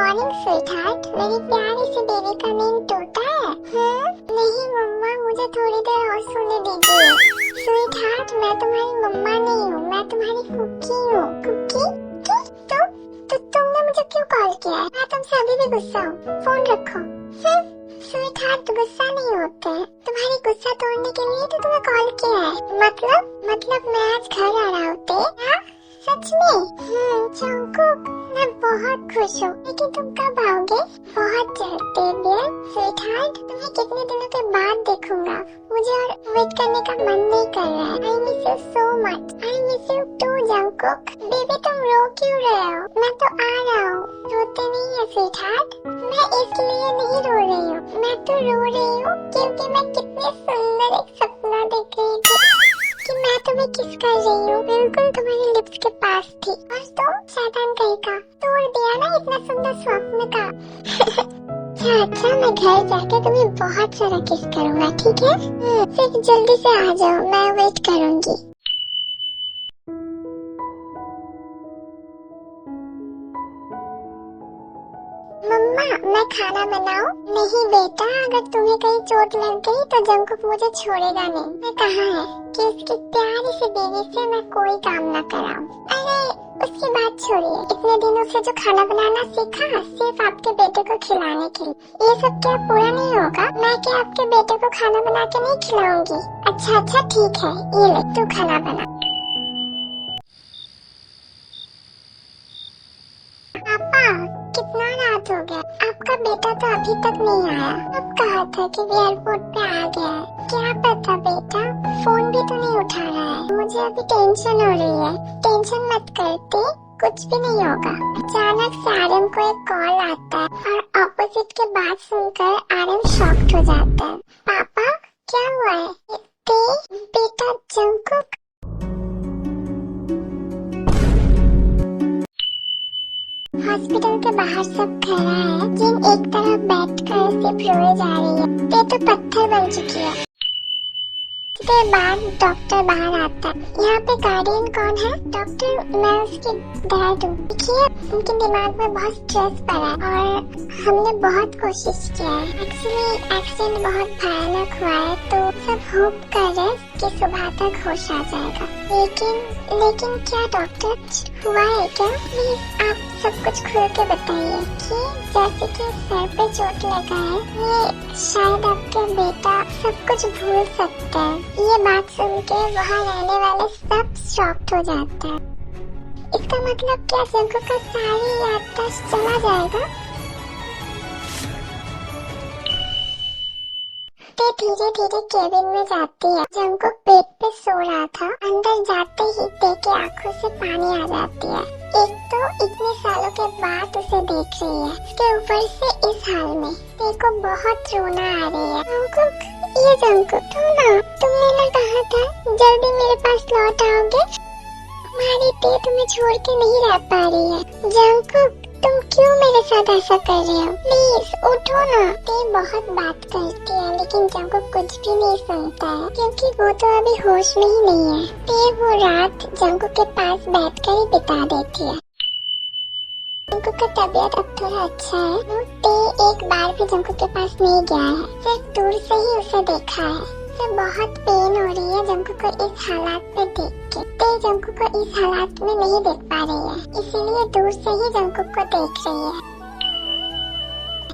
Morning sweetheart, मेरी प्यारी सी baby का नींद टूटा है? नहीं मम्मा, मुझे थोड़ी देर और सोने दीजिए। स्वीटहार्ट, मैं तुम्हारी मम्मा नहीं हूँ, मैं तुम्हारी कुकी हूँ। कुकी? तो तुमने मुझे क्यों कॉल किया है? मैं तुमसे अभी भी गुस्सा हूँ। फोन रखो। स्वीटहार्ट, गुस्सा नहीं होते, तुम्हारी गुस्सा तोड़ने के लिए तो तुम्हें कॉल किया है। मतलब मैं आज घर आ रहा होते। सच में? जंकुक, मैं बहुत खुश हूँ, लेकिन तुम कब आओगे? बहुत जल्द डियर स्वीटहार्ट, तुम्हें कितने दिनों के बाद देखूंगा। मुझे और वेट करने का मन नहीं कर रहा है। I miss you so much. I miss you too Jungkook. Baby तुम रो क्यों रहे हो? मैं तो आ रहा हूँ। रोते नहीं है स्वीटहार्ट, मैं इसलिए नहीं रो रही हूँ, मैं तो रो रही हूँ क्योंकि मैं कितने सुंदर एक सपना देख रही थी कि मैं तुम्हें किस कर रही हूँ, बिल्कुल तुम्हारे लिप्स के पास थी, और तुम शैतान कहीं का तोड़ दिया ना इतना सुंदर स्वप्न का। अच्छा, मैं घर जाके तुम्हें बहुत सारा किस करूँगा, ठीक है? सिर्फ जल्दी से आ जाओ, मैं वेट करूँगी। मम्मा, मैं खाना बनाऊं? नहीं बेटा, अगर तुम्हें कहीं चोट लग गई तो जंकुक मुझे छोड़ेगा नहीं। मैं कहा है कि उसकी प्यारी सी बेबी से मैं कोई काम न कराऊं। अरे उसकी बात छोड़िए, इतने दिनों से जो खाना बनाना सीखा सिर्फ आपके बेटे को खिलाने के लिए, ये सब क्या पूरा नहीं होगा? मैं क्या आपके बेटे को खाना बना के नहीं खिलाऊंगी? अच्छा ठीक है, ये ले तू खाना बना। पापा, कितना रात हो गया, आपका बेटा तो अभी तक नहीं आया। अब कहा था कि वो एयरपोर्ट पे आ गया है। क्या पता बेटा, फोन भी तो नहीं उठा रहा है। मुझे अभी टेंशन हो रही है। टेंशन मत करते, कुछ भी नहीं होगा। अचानक से आरएम को एक कॉल आता है और ऑपोजिट के बात सुनकर आरएम शॉक्ड हो जाता है। पापा, क्या हुआ है? बेटा जंकुक। हॉस्पिटल के बाहर सब खड़ा है। जिन एक तरफ बैठकर सिर्फ रोए जा रही है। ये तो पत्थर बन चुकी है। देर बाद डॉक्टर बाहर आता है। यहाँ पे गार्डियन कौन है? डॉक्टर, मैं उसकी डैड हूँ। देखिए, उनके दिमाग में बहुत स्ट्रेस पड़ा है और हमने बहुत कोशिश किया है। एक्चुअली एक्सीडेंट बहुत भयानक हुआ है, तो सब होप कर रहे हैं कि सुबह तक होश आ जाएगा। लेकिन क्या डॉक्टर, हुआ है क्या? प्लीज आप सब कुछ खुल के बताइए कि जैसे कि सर पे चोट लगा है, ये शायद आपका बेटा सब कुछ भूल सकता है। ये बात सुन के वहाँ रहने वाले सब शॉक्ड हो जाते हैं। इसका मतलब क्या जंकुक का सारी याददाश्त चला जाएगा? ते धीरे धीरे केबिन में जाती है। जंकुक बेड पे सो रहा था। अंदर जाते ही ते के आंखों से पानी आ जाती है। एक तो इतने सालों के बाद उसे देख रही है, उसके ऊपर से इस हाल में। ते को बहुत रोना आ रही है। जंकुक, ये जंकुक, तुमने ना कहा था जल्दी मेरे पास लौट आओगे? हमारी ते तुम्हें छोड़ के नहीं रह पा रही है। जंकुक, तुम क्यों मेरे साथ ऐसा कर रहे हो? प्लीज उठो ना। ते बहुत बात करती है, लेकिन जंकुक कुछ भी नहीं सुनता है, क्योंकि वो तो अभी होश में ही नहीं है। ते वो रात जंकुक के पास बैठकर ही बिता देती है। जंकुक का तबीयत अब थोड़ा अच्छा है। ते एक बार भी जंकुक के पास नहीं गया है, सिर्फ दूर से ही उसे देखा है। उसे बहुत पेन हो रही है जंकुक को इस हालात में देख के। ते जंकुक को इस हालात में नहीं देख पा रही है, इसीलिए दूर से ही जंकुक को देख रही है।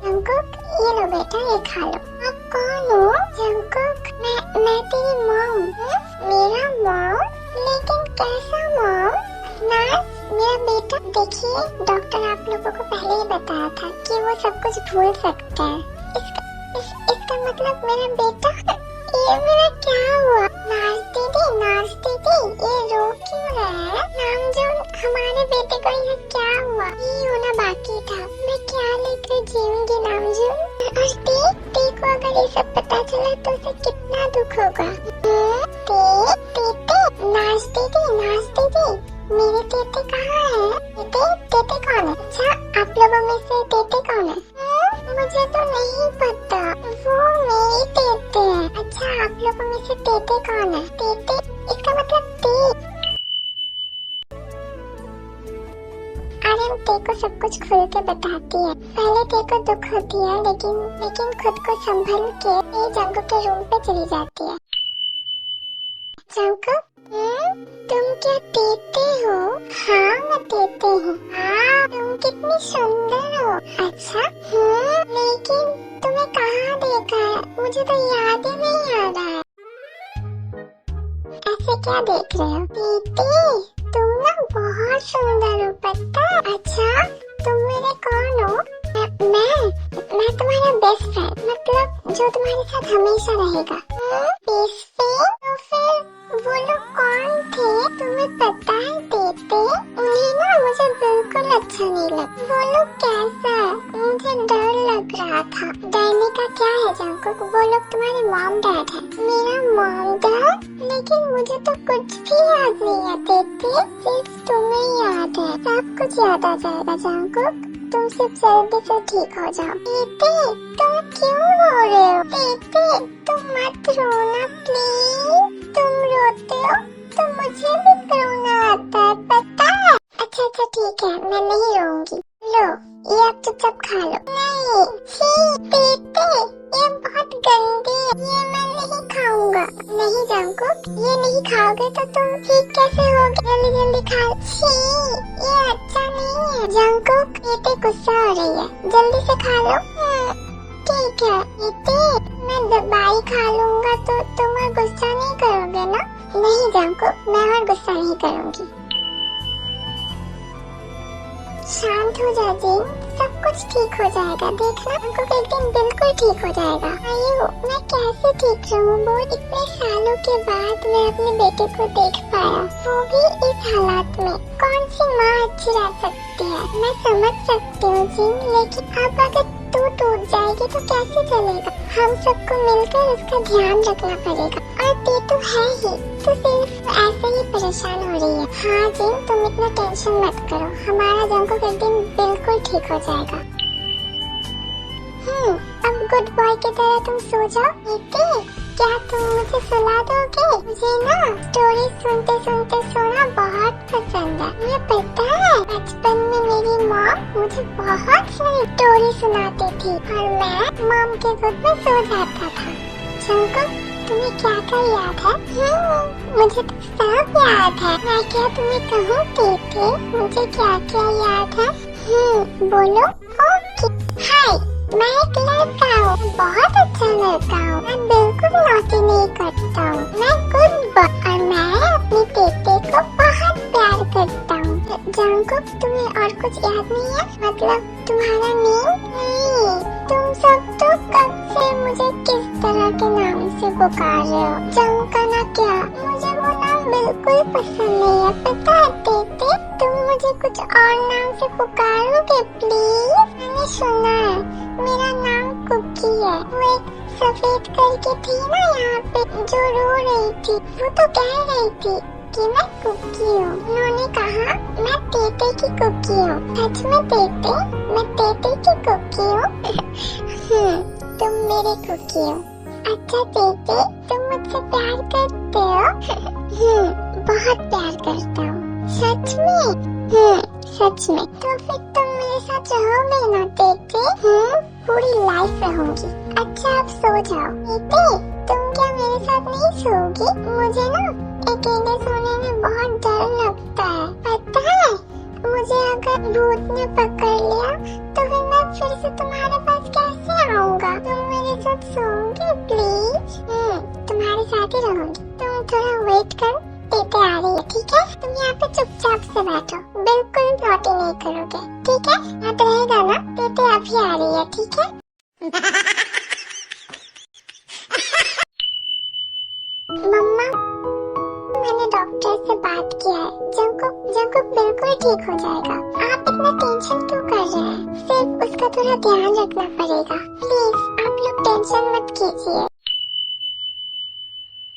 जंकुक, ये लो बेटा, ये खा लो। आप कौन हो? जंकुक, मैं तेरी मॉम। मेरा मॉम? लेकिन कैसा मॉम? नर्स, मेरा बेटा। देखिए, डॉक्टर आप लोगों को पहले ही बताया था कि वो सब कुछ भूल सकता है। इसका मतलब मेरा बेटा। ये मेरा क्या हुआ? नर्स दीदी, ये रो क्यों रहा है? नामजून, हमारे बेटे को ये क्या हुआ? ये होना बाकी था। मैं क्या लेकर जीऊंगी नामजून? और ते को अगर ये सब पता चला तो उसे कितना दुख होगा। नर्स दीदी, मेरे तेते कहाँ है? तेते कौन है? अच्छा, आप लोगों में से तेते कौन है? मुझे तो नहीं पता, वो मेरी तेते है। अच्छा, आप लोगों में से तेते कौन है? तेते, इसका मतलब ते। बारे में तेरे को सब कुछ खुल के बताती है। पहले तेरे को दुख होती है, लेकिन खुद को संभल के ये जंगू के रूम पे चली जाती है। जंगू, तुम क्या देते हो? हाँ मैं देते हूँ। हाँ तुम कितनी सुंदर हो। अच्छा लेकिन तुम्हें कहाँ देखा है? मुझे तो याद ही नहीं आ रहा है। ऐसे क्या देख रहे हो? दीदी तुम ना बहुत सुंदर हो पता। अच्छा तुम मेरे कौन हो? मैं तुम्हारा बेस्ट फ्रेंड, मतलब जो तुम्हारे साथ हमेशा रहेगा। Best friend? तो फिर वो लोग कौन थे? तुम्हें पता है देते? उन्हें ना मुझे बिल्कुल अच्छा नहीं लगा। वो लोग कैसा? मुझे डर लग रहा था। डरने का क्या है जंकुक? वो लोग तुम्हारे मॉम डैड है। मेरा मॉम डैड? लेकिन मुझे तो कुछ भी याद नहीं है देते, सिर्फ तुम्हें याद है। सब कुछ याद आ जाएगा जंकुक, तुम सिर्फ जल्दी से ठीक हो जाओ। बेटे तुम क्यों रो रहे हो? बेटे तुम मत रोना प्लीज। तुम रोते हो तो मुझे भी रोना आता है पता है। अच्छा ठीक है मैं नहीं रोऊंगी। लो ये अब चुपचाप खा लो। नहीं छी बेटे ये बहुत गंदी है, ये मैं नहीं खाऊंगा। नहीं जंकुक ये नहीं खाओगे तो तुम ठीक कैसे होगे? जल्दी जल्दी खा। छी ये अच्छा नहीं है। जंकुक बेटे गुस्सा हो रही है, जल्दी से खा लो। ठीक है बेटे मैं दवाई खा लूंगा तो तुम और गुस्सा नहीं करोगे ना? नहीं जंकुक मैं और गुस्सा नहीं करूंगी। शांत हो जा जिन, सब कुछ ठीक हो जाएगा। देखना जंकुक एक दिन बिल्कुल ठीक हो जाएगा। आयु मैं कैसे ठीक रहूँ? बहुत इतने सालों के बाद मैं अपने बेटे को देख पाया, वो भी इस हालात में। कौन सी माँ अच्छी रह सकती है? मैं समझ सकती हूँ जिन, लेकिन अब अगर तू टूट जाएगी तो कैसे चलेगा? हम सबको मिलकर उसका ध्यान रखना पड़ेगा। और ते तो है ही, तो सिर्फ ऐसे ही परेशान हो रही है। हाँ जिन तुम इतना टेंशन मत करो, हमारा जंकुक एक दिन बिल्कुल ठीक हो जाएगा। अब गुड बॉय की तरह तुम सो जाओ। बेटे क्या तुम मुझे सुला दोगे? मुझे ना स्टोरी सुनते सुनते सोना बहुत पसंद है। मुझे पता है बचपन में मेरी माँ मुझे बहुत सारी स्टोरी सुनाती थी और मैं मॉम के गोद में सो जाता था। जंकुक तुम्हें क्या क्या याद है? मुझे तो सब याद है। मैं क्या तुम्हें कहूँ बेटे मुझे क्या क्या याद है? बोलो। ओके हाय मैं एक लड़का हूँ, बहुत अच्छा लड़का हूँ। मैं बिल्कुल नॉटी नहीं करता हूँ, मैं गुड बॉय और मैं अपने बेटे को बहुत प्यार करता हूँ। जंकुक तुम्हें और कुछ याद नहीं है? मतलब तुम्हारा नेम? नहीं तुम सब तो कब से मुझे किस तरह के नाम से पुकार रहे हो? जंकना क्या? मुझे वो नाम बिल्कुल पसंद नहीं है पता है बेटे। तुम मुझे कुछ और नाम से पुकारोगे प्लीज? मैंने सुना है मेरा नाम कुकी है। वो एक सफेद करके थी ना यहाँ पे जो रो रही थी, वो तो कह रही थी कि मैं कुकी हूँ। उन्होंने कहा मैं तेते की कुकी हूँ। सच में तेते? मैं तेते की कुकी हूँ। तुम मेरी कुकी हो। अच्छा तेते तुम मुझसे प्यार करते हो? बहुत प्यार करता हूँ। सच में? सच में। तो फिर तुम मेरे साथ रहोगे ना तेते? पूरी लाइफ रहूंगी। अच्छा अब सो जाओ। तेते तुम क्या मेरे साथ नहीं सोओगी? मुझे ना अकेले सोने में बहुत डर लगता है पता है। मुझे अगर भूत ने पकड़ लिया तो फिर मैं फिर से तुम्हारे पास कैसे आऊँगा? तुम मेरे साथ सोओगे प्लीज? तुम्हारे साथ ही रहूंगी। तुम थोड़ा वेट करो, तेते आ रही है ठीक है? तुम यहाँ पे चुपचाप से बैठो, बिल्कुल नॉटी नहीं करोगे ठीक है? याद रहेगा ना? तेते अभी आ रही है ठीक है? मम्मा मैंने डॉक्टर से बात किया है, जंकुक बिल्कुल ठीक हो जाएगा। आप इतना टेंशन क्यों कर रहे हैं? सिर्फ उसका थोड़ा ध्यान रखना पड़ेगा। प्लीज आप लोग टेंशन मत कीजिए।